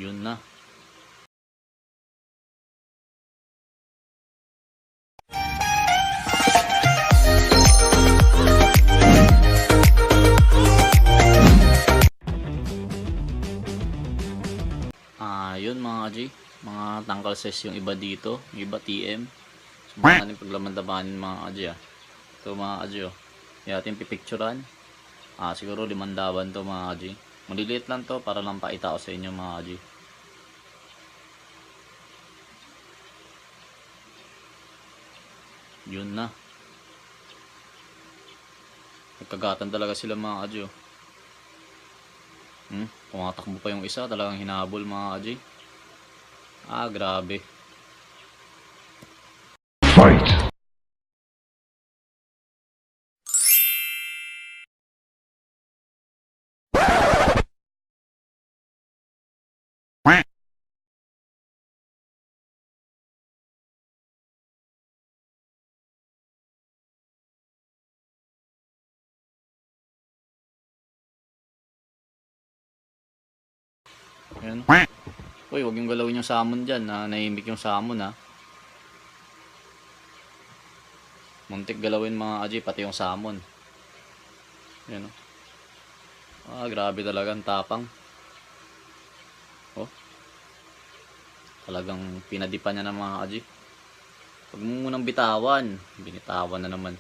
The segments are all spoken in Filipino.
Yun na. Yun mga G, mga tangkal size yung iba dito, yung iba TM. Subukan natin paglaman-labanin mga G Ito mga G yung ating pipicturan. Siguro 5,000 to mga G. Maliliit lang to para lang paita ko sa inyo mga G. Yun na. Nagkagatan talaga sila mga G Pumatakbo pa yung isa, talagang hinabol mga G. Grabe. Fight! Ayan. Uy, huwag yung galawin yung salmon dyan. Nahimik yung salmon Muntik galawin mga Aji, pati yung salmon. Ayan grabe talaga ang tapang. Talagang pinadipan niya ng mga Aji. Huwag mo munang bitawan. Binitawan na naman.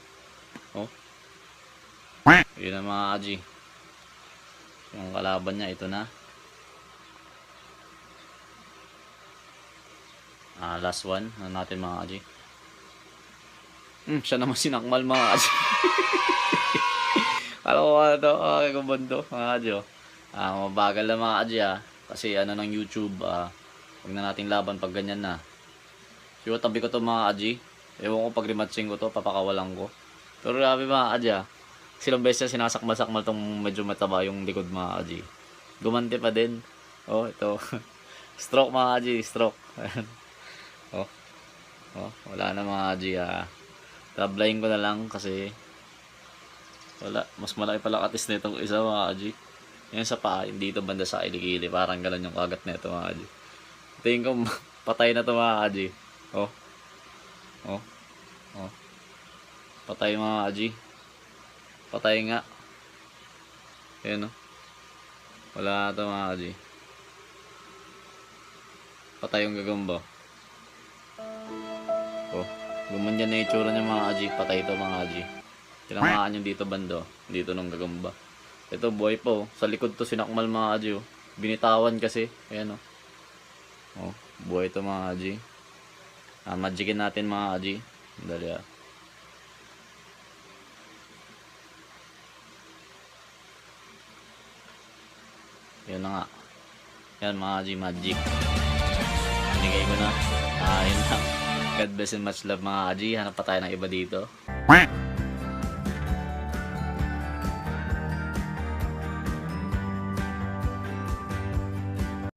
Yun na mga Aji. Yung kalaban niya, ito na. Last one na natin mga Aji. Siya naman sinakmal mga Aji. Alam ko ano to, kumbando mga Aji mabagal na mga Aji kasi ng YouTube, huwag na nating laban pag ganyan na. Siguro tabi ko to mga Aji. Ewan ko pag rematching ko to, papakawalan ko. Pero grabe mga Aji silang beses sinasakmal-sakmal tong medyo mataba yung likod mga Aji. Gumante pa din. Ito. Stroke mga Aji, stroke. Wala na mga G tablayin ko na lang kasi wala, mas malaki pala katis na itong isa mga G. Yan sa paa, dito banda sa kilikili, parang galan yung kagat na ito mga G. Tingin ko patay na ito mga G. Patay mga G. Patay nga. Ayan wala na ito mga G. Patay yung gagamba. Gumanyan na itsura niya mga Aji. Patay ito mga Aji. Tinamaan yung dito bando. Dito nung gagamba. Ito buhay po. Sa likod to sinakmal mga Aji Binitawan kasi. Ayan buhay ito mga Aji. Magicin natin mga Aji. Dali Yan na nga. Yan mga Aji, magic. Binigay ko na. Yun na. God bless and much love mga Aji. Hanap pa tayo ng iba dito.